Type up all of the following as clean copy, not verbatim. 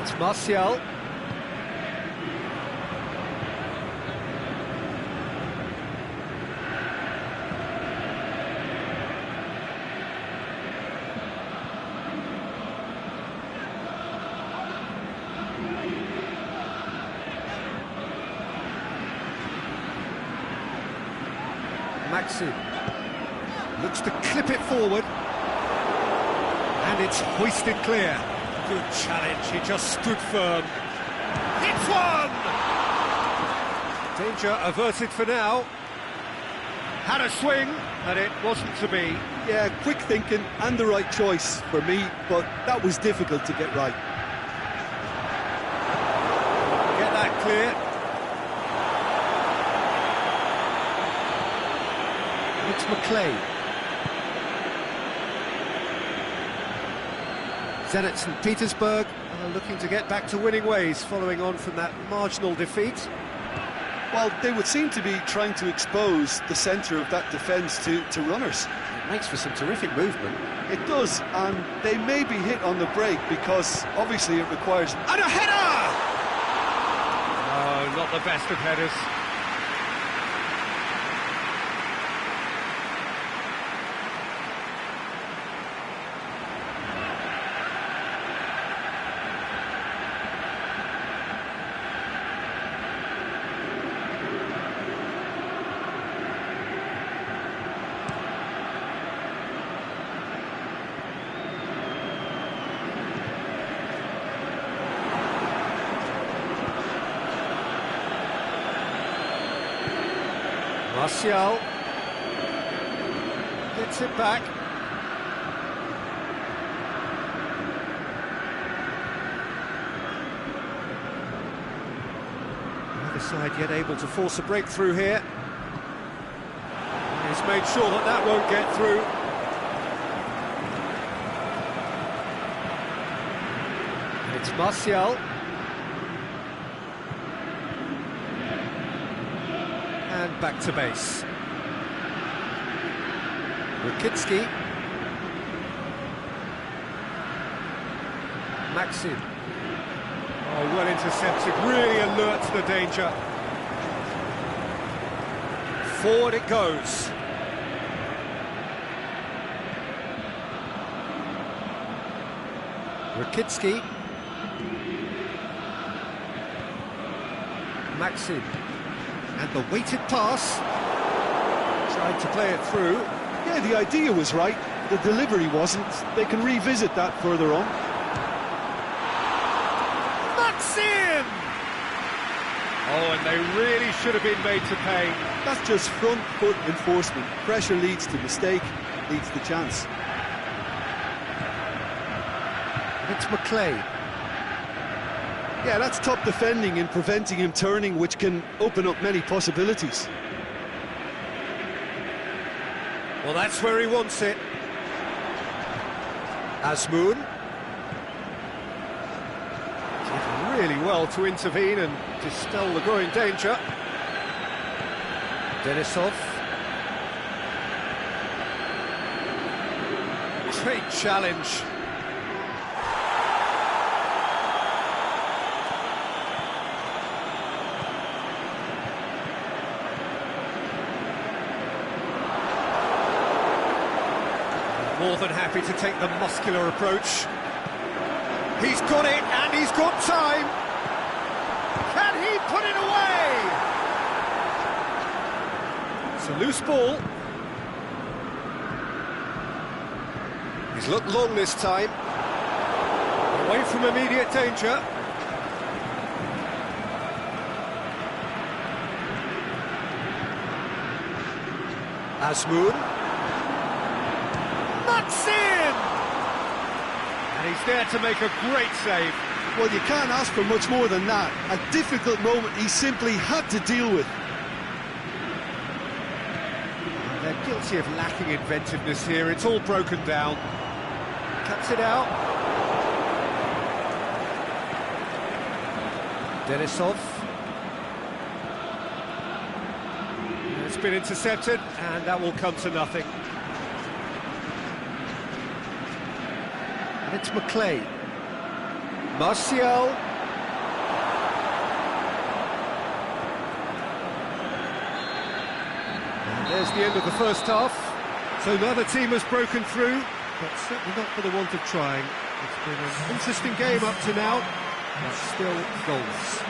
It's Martial. Maxi looks to clip it forward, and it's hoisted clear. Good challenge, he just stood firm. It's one! Danger averted for now. Had a swing, and it wasn't to be. Yeah, quick thinking and the right choice for me, but that was difficult to get right. Get that clear. It's McClay. Zenit St. Petersburg are looking to get back to winning ways following on from that marginal defeat. Well, they would seem to be trying to expose the centre of that defence to runners. It makes for some terrific movement. It does, and they may be hit on the break because obviously it requires... And a header! Oh, not the best of headers. Martial gets it back. Neither side yet able to force a breakthrough here. He's made sure that that won't get through. It's Martial. And back to base. Rakitsky. Maxim. Oh, well intercepted, really alert to the danger. Forward it goes. Rakitsky. Maxim. And the weighted pass, tried to play it through. Yeah, the idea was right, the delivery wasn't. They can revisit that further on. Maxim! Oh, and they really should have been made to pay. That's just front foot enforcement. Pressure leads to mistake, leads to chance. It's McClay. Yeah, that's top defending and preventing him turning, which can open up many possibilities. Well, that's where he wants it. Azmoun did really well to intervene and dispel the growing danger. Denisov. Great challenge. More than happy to take the muscular approach. He's got it, and he's got time. Can he put it away? It's a loose ball. He's looked long this time. Away from immediate danger. Azmoun. Maxim! And he's there to make a great save. Well, you can't ask for much more than that. A difficult moment he simply had to deal with. They're guilty of lacking inventiveness here. It's all broken down. Cuts it out. Denisov. It's been intercepted, and that will come to nothing. And it's McClay. Martial. And there's the end of the first half. So neither team has broken through, but certainly not for the want of trying. It's been an interesting game up to now, but still goals.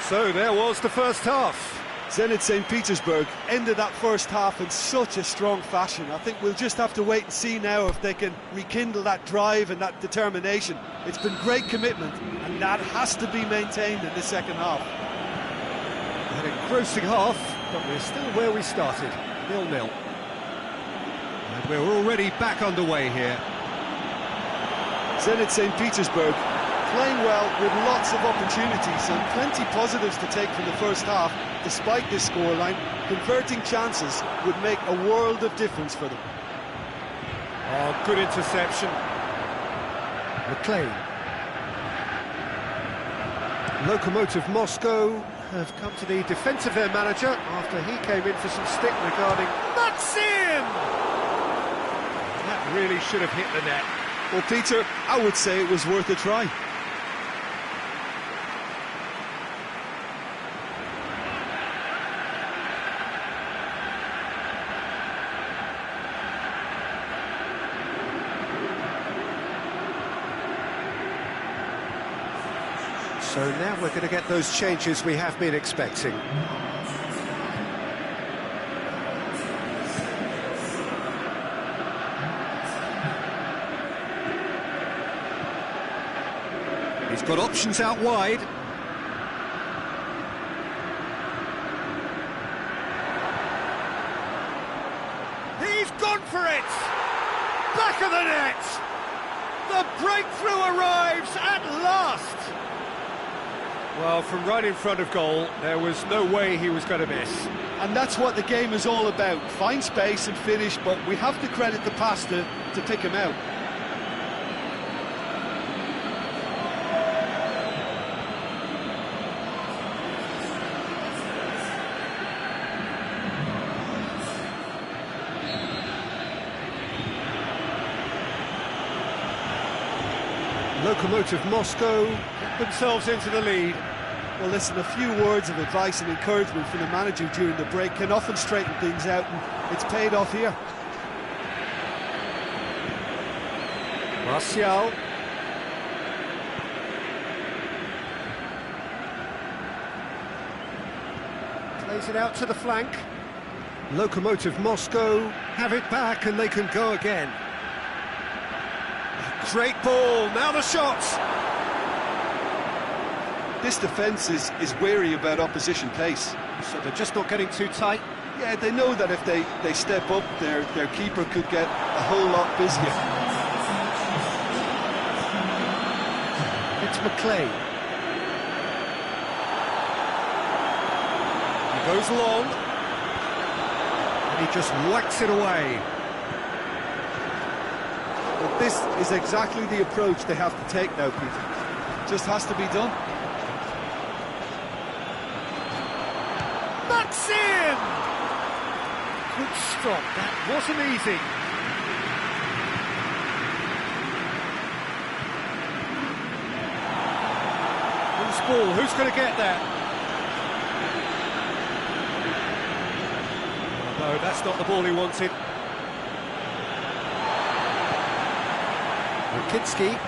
So there was the first half. Zenit St. Petersburg ended that first half in such a strong fashion. I think we'll just have to wait and see now if they can rekindle that drive and that determination. It's been great commitment, and that has to be maintained in the second half. An engrossing half, but we're still where we started, 0-0. And we're already back underway here. Zenit St. Petersburg playing well with lots of opportunities and plenty positives to take from the first half. Despite this scoreline, converting chances would make a world of difference for them. Oh, good interception. McLean. Lokomotiv Moscow have come to the defence of their manager after he came in for some stick regarding Maxim! That really should have hit the net. Well, Peter, I would say it was worth a try. So now we're going to get those changes we have been expecting. He's got options out wide. He's gone for it! Back of the net! The breakthrough arrives at last! Well, from right in front of goal, there was no way he was going to miss. And that's what the game is all about. Find space and finish, but we have to credit the pass to pick him out. Lokomotiv Moscow get themselves into the lead. Well, listen, a few words of advice and encouragement from the manager during the break can often straighten things out, and it's paid off here. Martial. Plays it out to the flank. Lokomotiv Moscow have it back and they can go again. Great ball, now the shots! This defence is wary about opposition pace. So they're just not getting too tight? Yeah, they know that if they step up, their keeper could get a whole lot busier. It's McLean. He goes long. And he just whacks it away. But this is exactly the approach they have to take now, Peter. Just has to be done. Maxim! Good stop, that wasn't easy. Loose ball, who's going to get that? No, that's not the ball he wanted. Kitsky.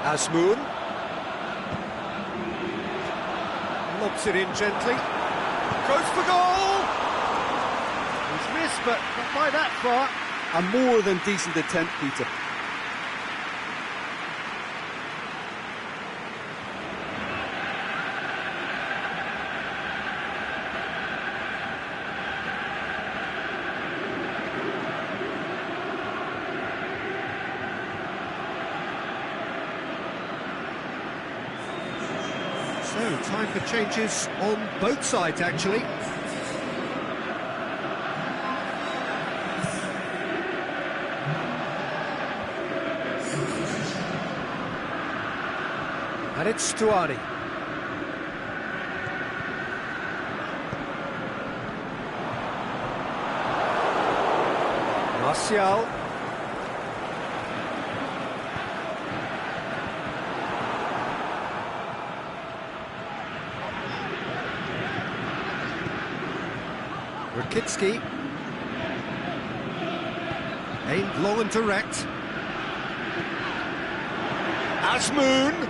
Asmoon. Lobs it in gently. Goes for goal! He's missed, but not by that far. A more than decent attempt, Peter. So, time for changes on both sides, actually. And it's Stuani. Martial. Rakitsky. Aimed long and direct. Azmoun.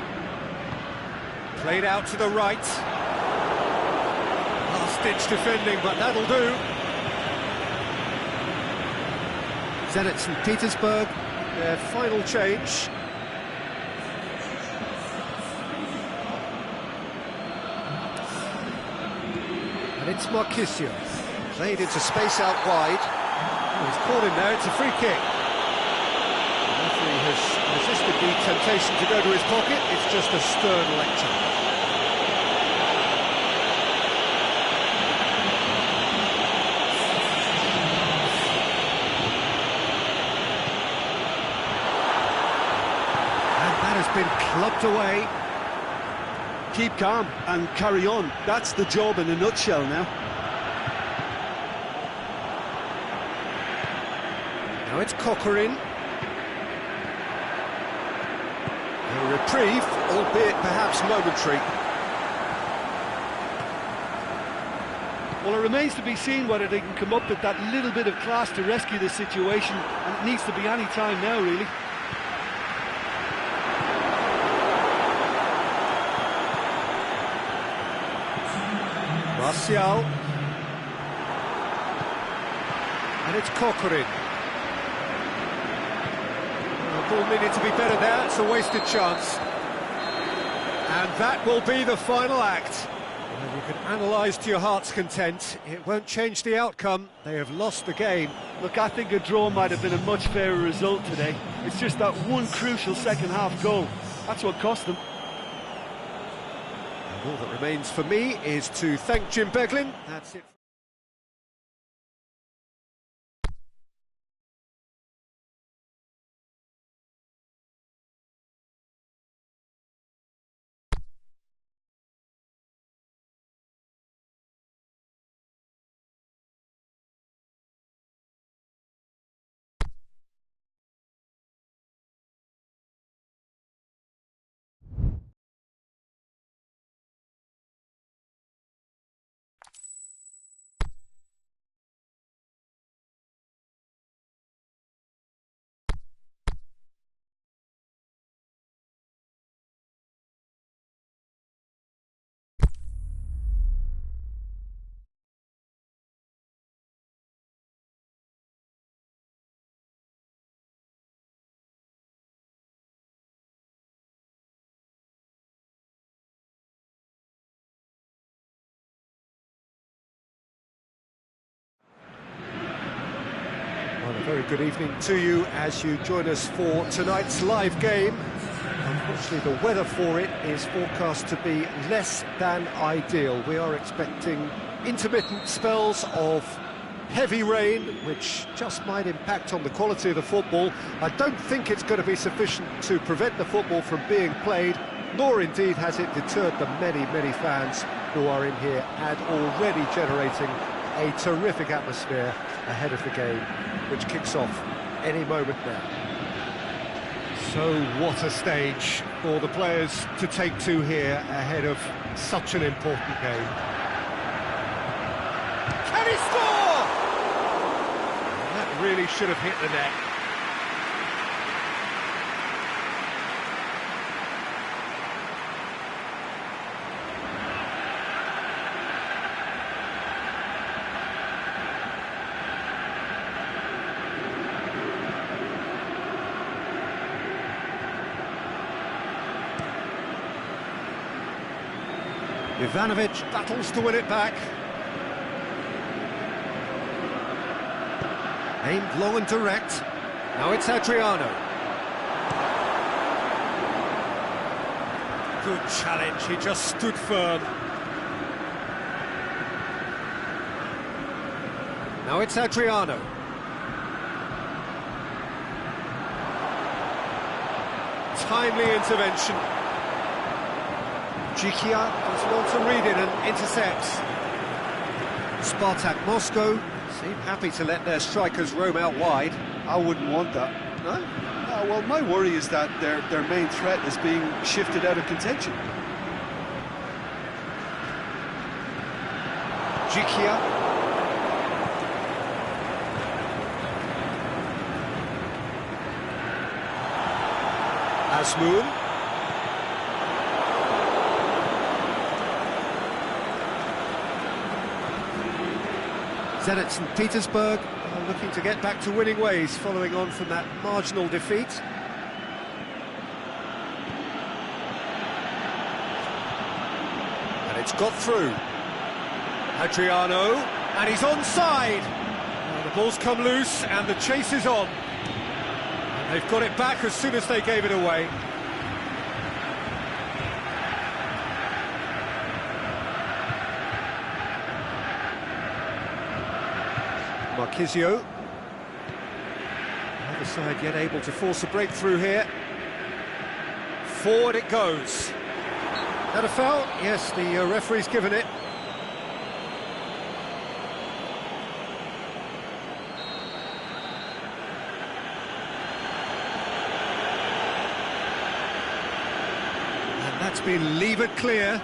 Played out to the right. Last-ditch defending, but that'll do. Zenit St. Petersburg, their final change. And it's Marchisio. Played into space out wide. Oh, he's caught him there, it's a free kick. The referee has resisted the temptation to go to his pocket. It's just a stern lecture. Been clubbed away. Keep calm and carry on. That's the job in a nutshell now. Now it's Coquelin. A reprieve, albeit perhaps momentary. Well, it remains to be seen whether they can come up with that little bit of class to rescue the situation, and it needs to be any time now, really. Martial. And it's Coquelin. The ball needed to be better there, it's a wasted chance. And that will be the final act. Well, you can analyse to your heart's content. It won't change the outcome. They have lost the game. Look, I think a draw might have been a much fairer result today. It's just that one crucial second-half goal. That's what cost them. All that remains for me is to thank Jim Beglin. That's it. Well, a very good evening to you as you join us for tonight's live game. Unfortunately, the weather for it is forecast to be less than ideal. We are expecting intermittent spells of heavy rain, which just might impact on the quality of the football. I don't think it's going to be sufficient to prevent the football from being played, nor indeed has it deterred the many, many fans who are in here and already generating a terrific atmosphere ahead of the game, which kicks off any moment now. So what a stage for the players to take to here ahead of such an important game. Can he score? That really should have hit the net. Ivanovic battles to win it back. Aimed low and direct. Now it's Adriano. Good challenge, he just stood firm. Now it's Adriano. Timely intervention. Jikia does want to read it and intercepts. Spartak Moscow seem happy to let their strikers roam out wide. I wouldn't want that. No? Well, my worry is that their main threat is being shifted out of contention. Jikia. Asmoon. Zenit St. Petersburg are looking to get back to winning ways following on from that marginal defeat. And it's got through. Adriano, and he's onside. Well, the ball's come loose and the chase is on. And they've got it back as soon as they gave it away. Marquisio. Neither side yet able to force a breakthrough here. Forward it goes. That a foul? Yes, the referee's given it. And that's been levered clear.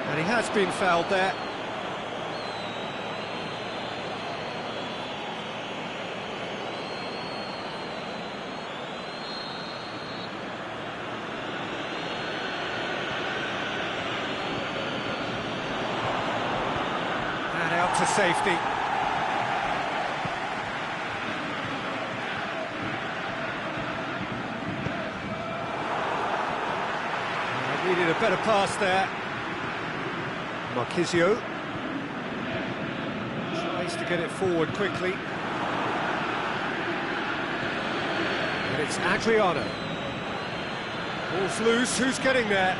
And he has been fouled there. And out to safety. Needed a better pass there. Marquisio tries to get it forward quickly. And it's Adriano. Ball's loose, who's getting there?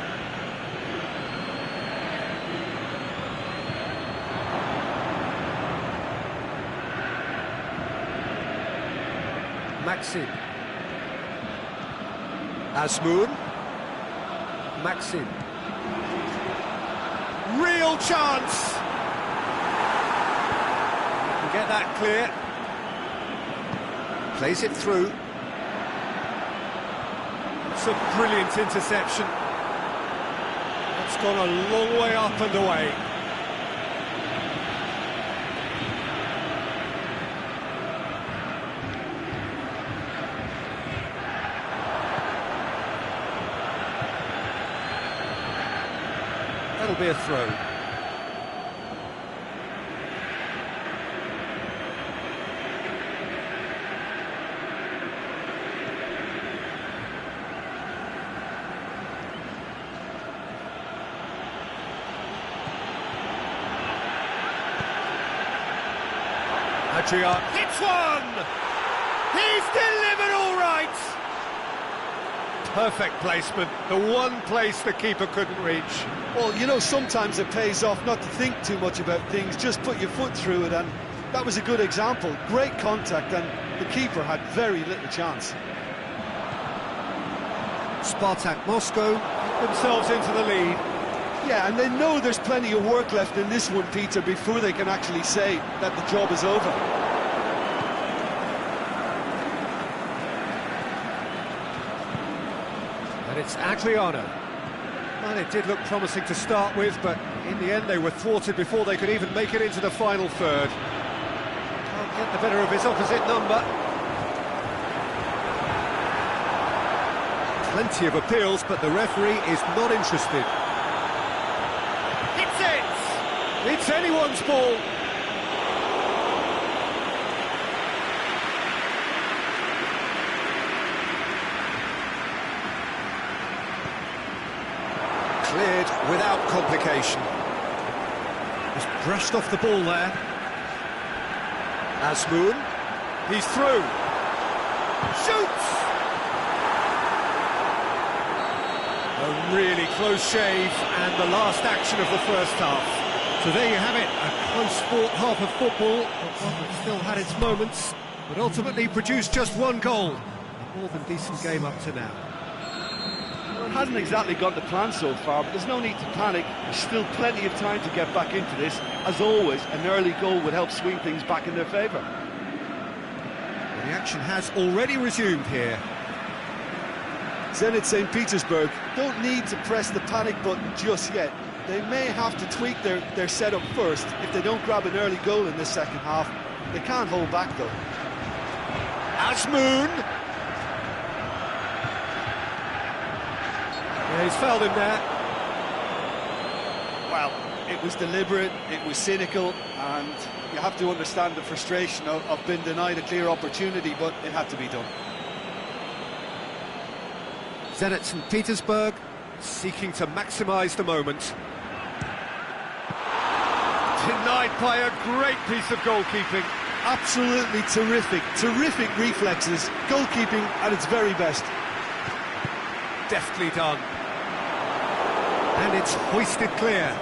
Maxim. Asmoon. Maxim. Real chance! Can get that clear. Plays it through. It's a brilliant interception. It's gone a long way up and away. That'll be a throw. Adrian hits one! He's delivered all right! Perfect placement, the one place the keeper couldn't reach. Well, you know, sometimes it pays off not to think too much about things, just put your foot through it, and that was a good example. Great contact, and the keeper had very little chance. Spartak Moscow get themselves into the lead. Yeah, and they know there's plenty of work left in this one, Peter, before they can actually say that the job is over. And it's Adriano. Well, it did look promising to start with, but in the end they were thwarted before they could even make it into the final third. Can't get the better of his opposite number. Plenty of appeals, but the referee is not interested. It's it! It's anyone's ball. Cleared without complication. Just brushed off the ball there. Asmoon, he's through. Shoots! A really close shave and the last action of the first half. So there you have it, a close fought half of football, but one that still had its moments, but ultimately produced just one goal. A more than decent game up to now. It hasn't exactly gone to plan so far, but there's no need to panic. There's still plenty of time to get back into this. As always, an early goal would help swing things back in their favour. Well, the action has already resumed here. Zenit St. Petersburg don't need to press the panic button just yet. They may have to tweak their setup first if they don't grab an early goal in this second half. They can't hold back though. Azmoun! Yeah, he's fouled him there. Well, it was deliberate, it was cynical, and you have to understand the frustration of being denied a clear opportunity, but it had to be done. Zenit St. Petersburg seeking to maximise the moment. Denied by a great piece of goalkeeping. Absolutely terrific reflexes, goalkeeping at its very best. Deftly done. And it's hoisted clear.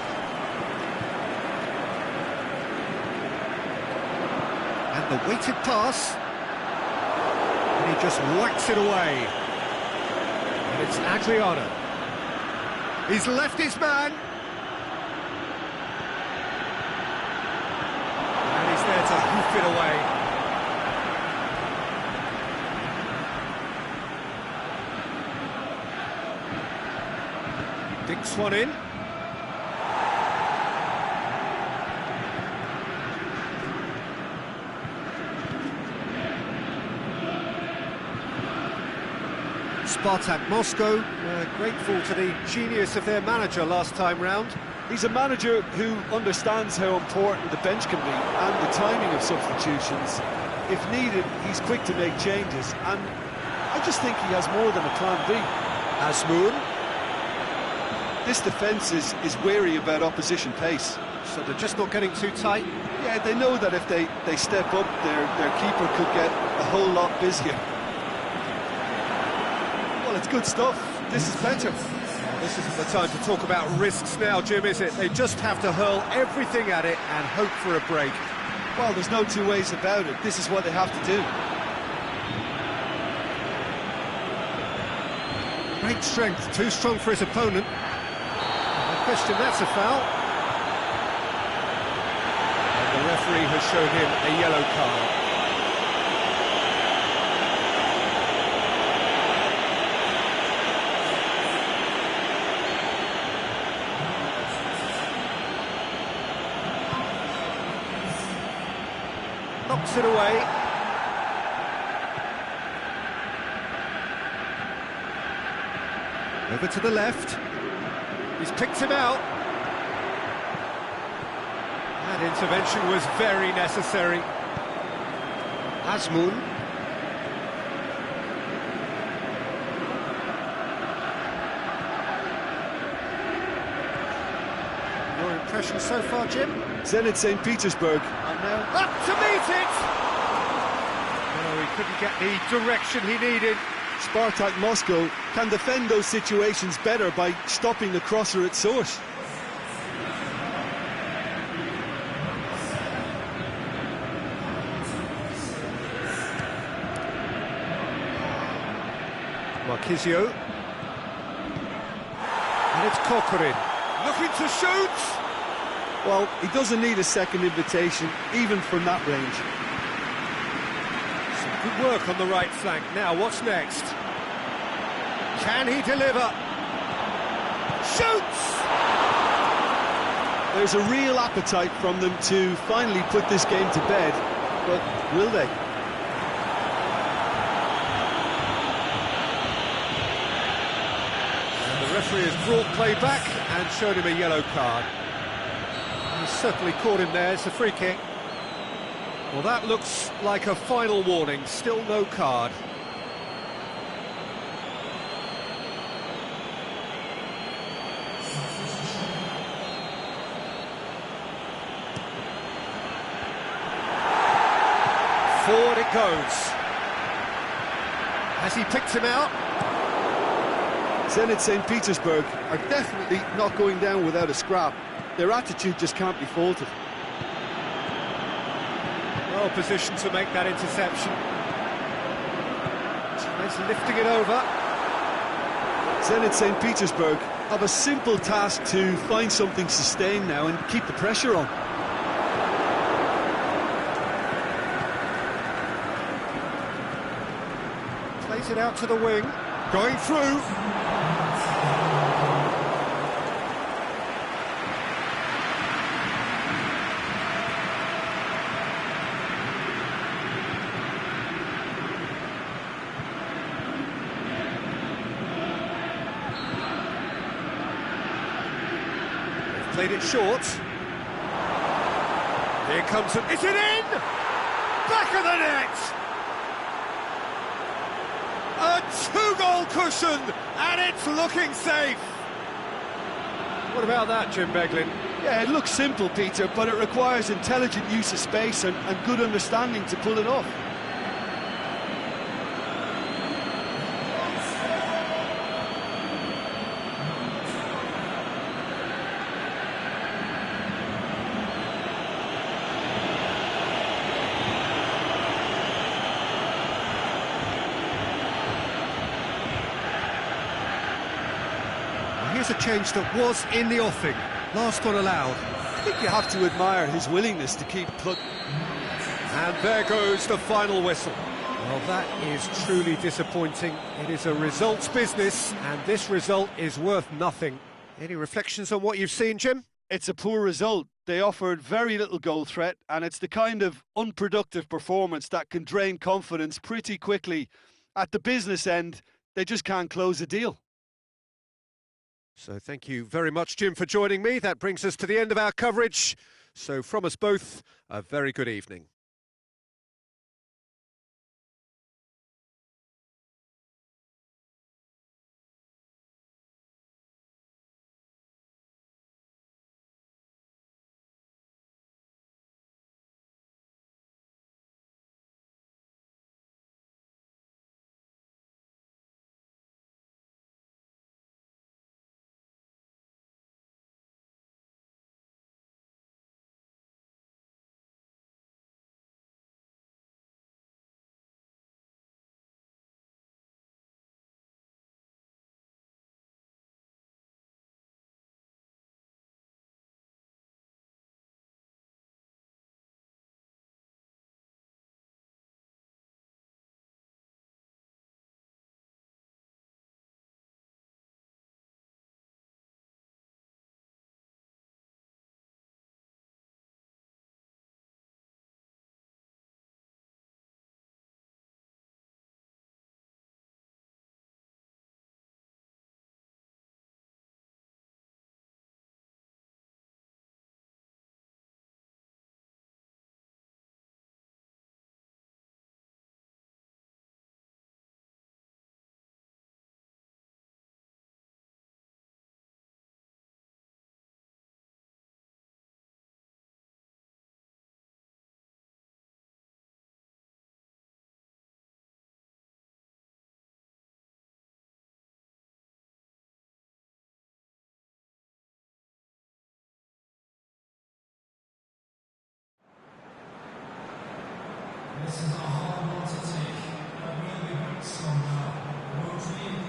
And the weighted pass. And he just whacks it away. And it's Adriano. He's left his man. And he's there to hoof it away. Dinks one in. Spartak Moscow were grateful to the genius of their manager last time round. He's a manager who understands how important the bench can be and the timing of substitutions. If needed, he's quick to make changes, and I just think he has more than a plan B. Azmoun. This defence is wary about opposition pace. So they're just not getting too tight? Yeah, they know that if they step up, their keeper could get a whole lot busier. Well, it's good stuff. This is better. Well, this isn't the time to talk about risks now, Jim, is it? They just have to hurl everything at it and hope for a break. Well, there's no two ways about it. This is what they have to do. Great strength, too strong for his opponent. No question, that's a foul. And the referee has shown him a yellow card. Knocks it away. Over to the left. He's picked him out. That intervention was very necessary. Azmoun. Your impression so far, Jim? Zenit St. Petersburg are now Up to meet it! No, he couldn't get the direction he needed. Spartak Moscow can defend those situations better by stopping the crosser at source. Marquisio. And it's Kokorin. Looking to shoot! Well, he doesn't need a second invitation, even from that range. Some good work on the right flank. Now, what's next? Can he deliver? Shoots! There's a real appetite from them to finally put this game to bed, but will they? And the referee has brought play back and showed him a yellow card. He's certainly caught him there. It's a free kick. Well, that looks like a final warning. Still no card. Forward it goes. Has he picked him out? Zenit St. Petersburg are definitely not going down without a scrap. Their attitude just can't be faulted. Well positioned to make that interception. He's lifting it over. Zenit St. Petersburg have a simple task to find something sustained now and keep the pressure on. Plays it out to the wing, going through. Played it short. Here comes it. Is it in? Back of the net! A two-goal cushion, and it's looking safe. What about that, Jim Beglin? Yeah, it looks simple, Peter, but it requires intelligent use of space and good understanding to pull it off. Here's a change that was in the offing. Last one allowed. I think you have to admire his willingness to keep plug. And there goes the final whistle. Well, that is truly disappointing. It is a results business, and this result is worth nothing. Any reflections on what you've seen, Jim? It's a poor result. They offered very little goal threat, and it's the kind of unproductive performance that can drain confidence pretty quickly. At the business end, they just can't close a deal. So thank you very much, Jim, for joining me. That brings us to the end of our coverage. So from us both, a very good evening. This is a hard one to take, but we'll be back strong now, won't we?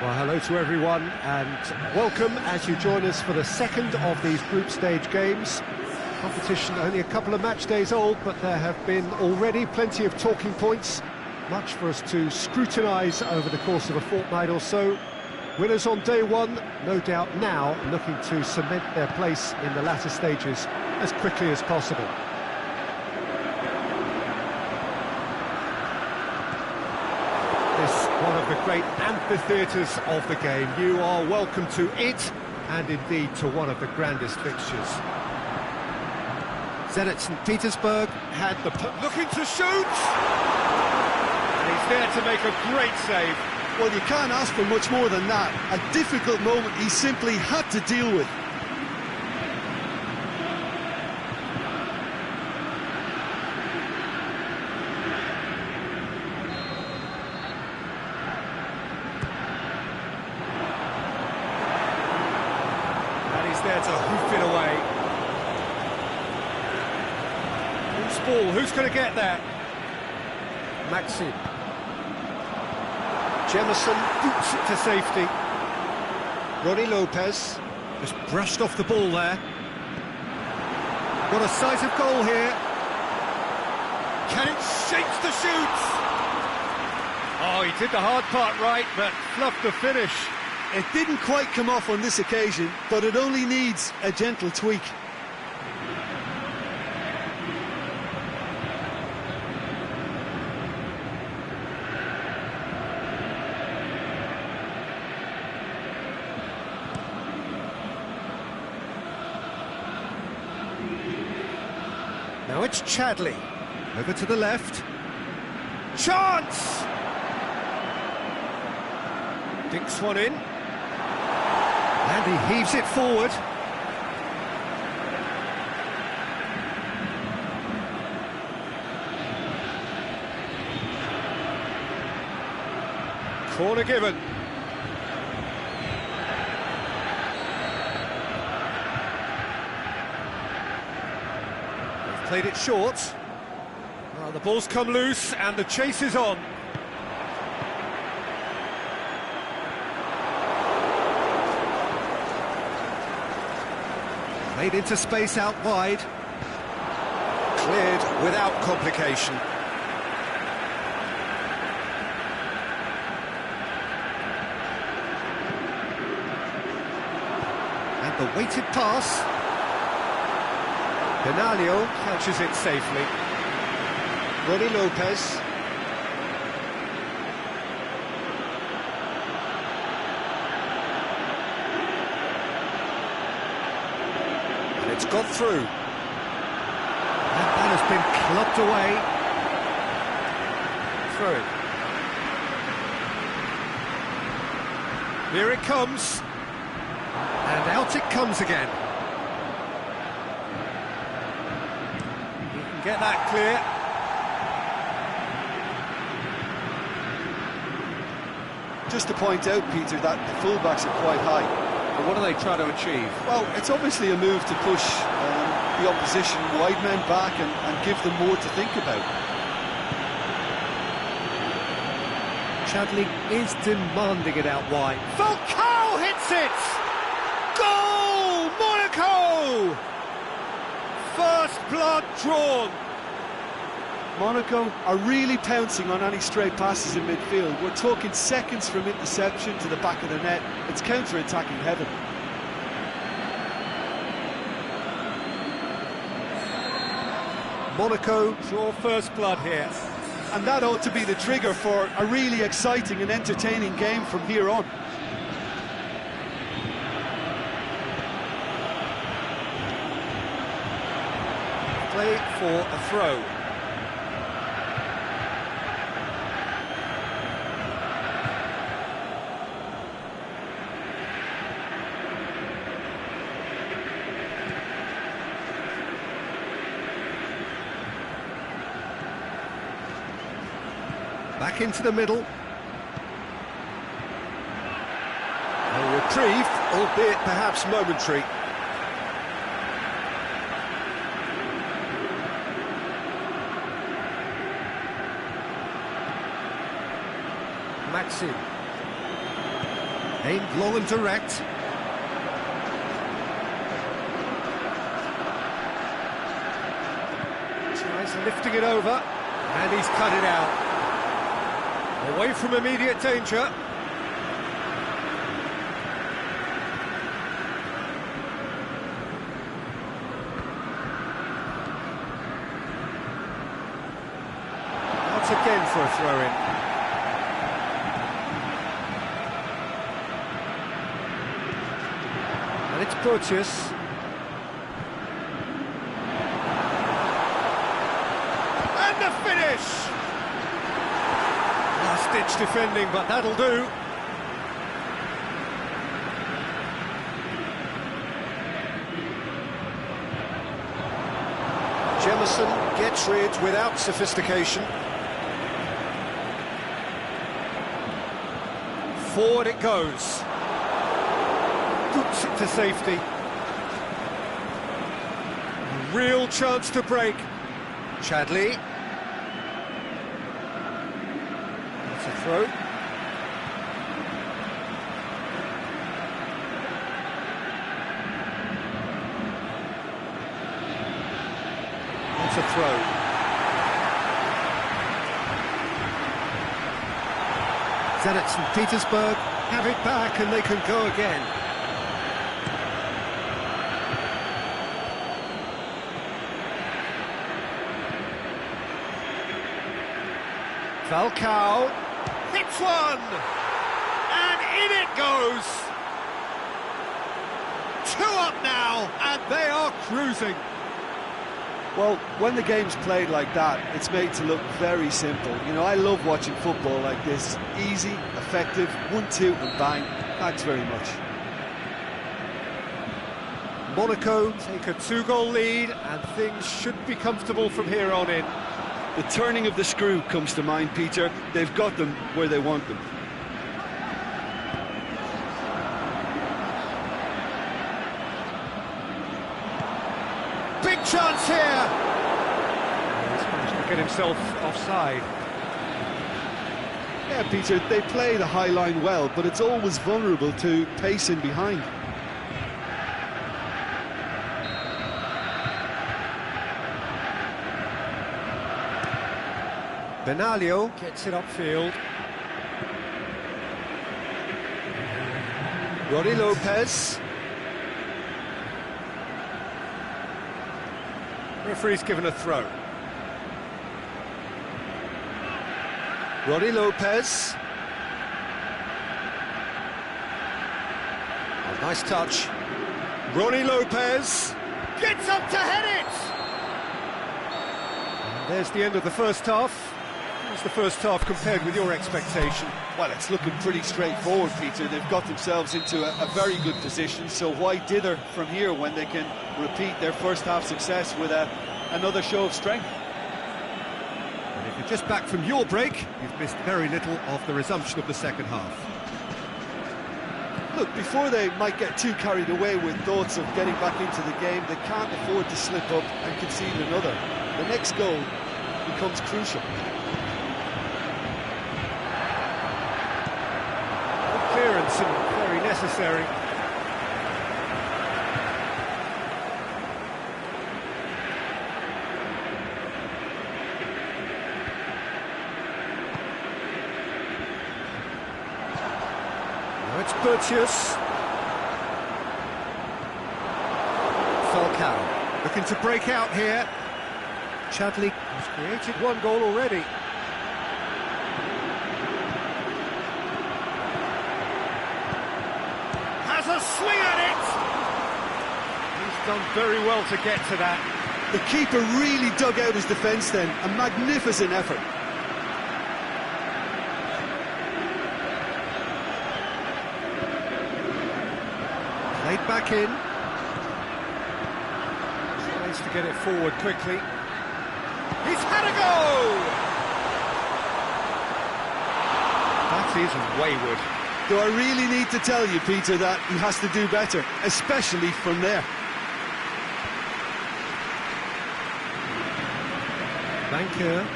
Well, hello to everyone and welcome as you join us for the second of these group stage games. Competition only a couple of match days old, but there have been already plenty of talking points, much for us to scrutinise over the course of a fortnight or so. Winners on day one, no doubt now looking to cement their place in the latter stages as quickly as possible. This one of the great amphitheatres of the game. You are welcome to it, and indeed to one of the grandest fixtures. Zenit St. Petersburg had the... looking to shoot! And he's there to make a great save. Well, you can't ask for much more than that. A difficult moment he simply had to deal with. There to hoof it away. Loose ball, who's going to get there? Maxim. Jemison boots it to safety. Ronnie Lopez just brushed off the ball there. What a sight of goal here. Can it shapes the shoot? Oh, he did the hard part right, but fluffed the finish. It didn't quite come off on this occasion, but it only needs a gentle tweak. Now it's Chadley. Over to the left. Chance! Dinks one in. And he heaves it forward. Corner given. They've played it short. Well, the ball's come loose and the chase is on. Played into space out wide. Cleared without complication. And the weighted pass. Benaglio catches it safely. Ronnie Lopez. It's got through. And that has been clubbed away. Through. Here it comes. And out it comes again. He can get that clear. Just to point out, Peter, that the fullbacks are quite high. But what are they trying to achieve? Well, it's obviously a move to push the opposition wide men back and give them more to think about. Chadley is demanding it out wide. Falcao hits it! Goal! Monaco! First blood drawn. Monaco are really pouncing on any stray passes in midfield. We're talking seconds from interception to the back of the net. It's counter-attacking heaven. Monaco draw first blood here. And that ought to be the trigger for a really exciting and entertaining game from here on. Play for a throw. Back into the middle. A reprieve, albeit perhaps momentary. Maxim. Aimed low and direct. Tries lifting it over, and he's cut it out. Away from immediate danger. Once again for a throw-in. And it's Purchase. And the finish! Last-ditch defending, but that'll do. Jemison gets rid without sophistication. Forward it goes. Boots it to safety. A real chance to break. Chadley. That's a throw. That's a throw. Zenit St. Petersburg have it back and they can go again. Falcao hits one, and in it goes. 2 up now, and they are cruising. Well, when the game's played like that, it's made to look very simple. You know, I love watching football like this. Easy, effective, 1-2 and bang. Thanks very much. Monaco take a 2-goal lead, and things should be comfortable from here on in. The turning of the screw comes to mind, Peter. They've got them where they want them. Big chance here! He's managed to get himself offside. Yeah, Peter, they play the high line well, but it's always vulnerable to pace in behind. Benaglio gets it upfield. Roddy Lopez. Referee's given a throw. Roddy Lopez. Oh, nice touch. Roddy Lopez gets up to head it! And there's the end of the first half. How's the first half compared with your expectation? Well, it's looking pretty straightforward, Peter. They've got themselves into a very good position, so why dither from here when they can repeat their first half success with another show of strength? And if you're just back from your break, you've missed very little of the resumption of the second half. Look, before they might get too carried away with thoughts of getting back into the game, they can't afford to slip up and concede another. The next goal becomes crucial. Clearance and very necessary. Now it's Bertius. Falcao looking to break out here. Chadley has created 1 goal already. Has a swing at it! He's done very well to get to that. The keeper really dug out his defence then. A magnificent effort. Played back in. Tries to get it forward quickly. He's had a go! That is wayward. Do I really need to tell you, Peter, that he has to do better, especially from there? Banker.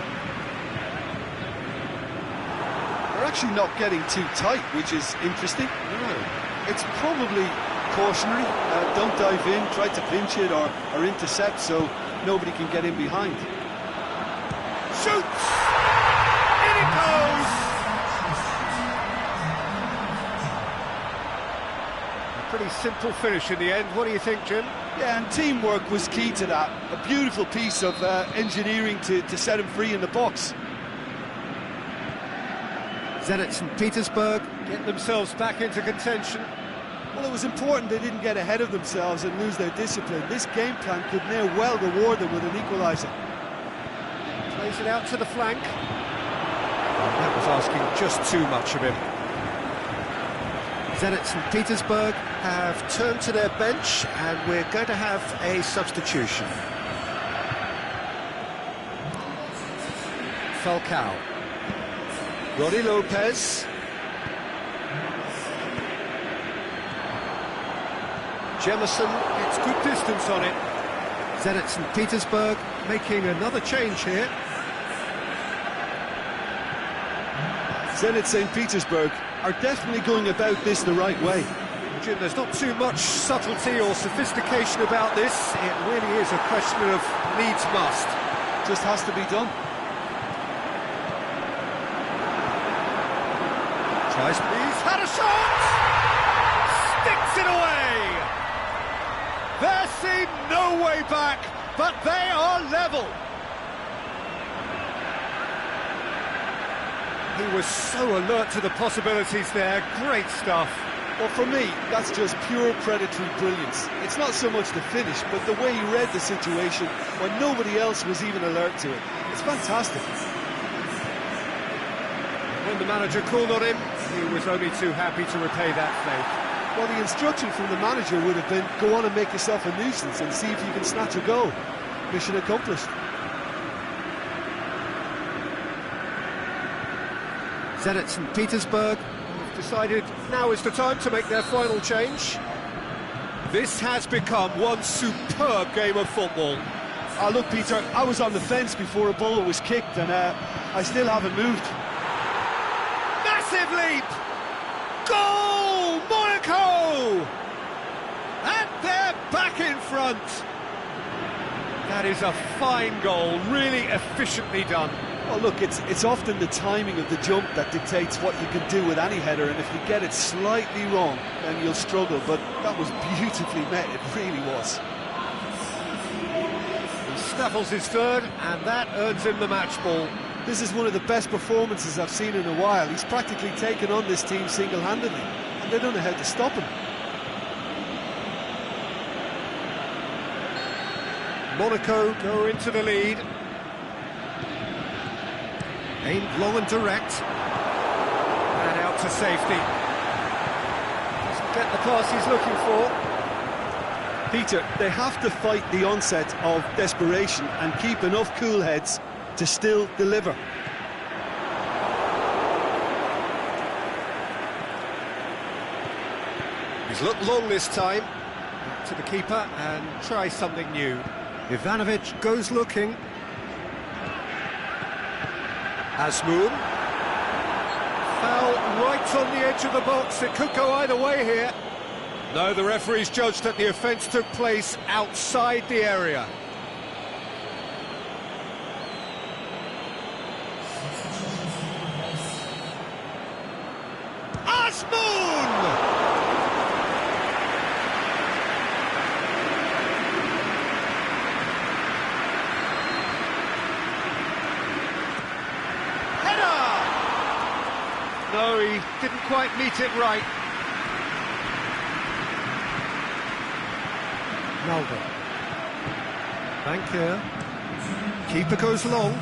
actually not getting too tight, which is interesting. No. It's probably cautionary. Don't dive in, try to pinch it or intercept so nobody can get in behind. Shoots! In it goes! A pretty simple finish in the end. What do you think, Jim? Yeah, and teamwork was key to that. A beautiful piece of engineering to set him free in the box. Zenit St. Petersburg get themselves back into contention. Well, it was important they didn't get ahead of themselves and lose their discipline. This game plan could now well reward them with an equaliser. Plays it out to the flank. That was asking just too much of him. Zenit St. Petersburg have turned to their bench and we're going to have a substitution. Falcao. Roddy Lopez. Jemison gets good distance on it. Zenit St. Petersburg making another change here. Zenit St. Petersburg are definitely going about this the right way. Jim, there's not too much subtlety or sophistication about this. It really is a question of needs must. Just has to be done. He's had a shot! Sticks it away! There seemed no way back, but they are level. He was so alert to the possibilities there. Great stuff. Well, for me, that's just pure predatory brilliance. It's not so much the finish, but the way he read the situation when nobody else was even alert to it. It's fantastic. When the manager called on him, he was only too happy to repay that faith. Well, the instruction from the manager would have been, go on and make yourself a nuisance and see if you can snatch a goal. Mission accomplished. Zenit St. Petersburg have decided now is the time to make their final change. This has become one superb game of football. Oh, look, Peter, I was on the fence before a ball was kicked and I still haven't moved. Massive leap! Goal! Monaco! And they're back in front. That is a fine goal, really efficiently done. Well, look, it's often the timing of the jump that dictates what you can do with any header, and if you get it slightly wrong, then you'll struggle, but that was beautifully met, it really was. He snaffles his third, and that earns him the match ball. This is one of the best performances I've seen in a while. He's practically taken on this team single-handedly, and they don't know how to stop him. Monaco go into the lead. Aimed long and direct. And out to safety. Doesn't get the pass he's looking for. Peter, they have to fight the onset of desperation and keep enough cool heads to still deliver. He's looked long this time. Back to the keeper and try something new. Ivanovic goes looking. Asmoon. Foul right on the edge of the box. It could go either way here. No, the referee's judged that the offence took place outside the area. Asmoon! No, he didn't quite meet it right. Naldo. Banker. Keeper goes long.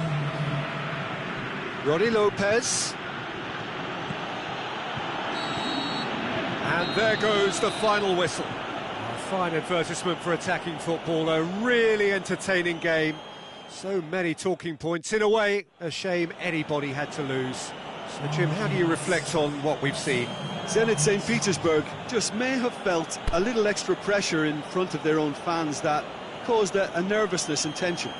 Roddy Lopez. And there goes the final whistle. A fine advertisement for attacking football, a really entertaining game. So many talking points. In a way, a shame anybody had to lose. So, Jim, how do you reflect on what we've seen? Zenit St. Petersburg just may have felt a little extra pressure in front of their own fans that caused a nervousness and tension.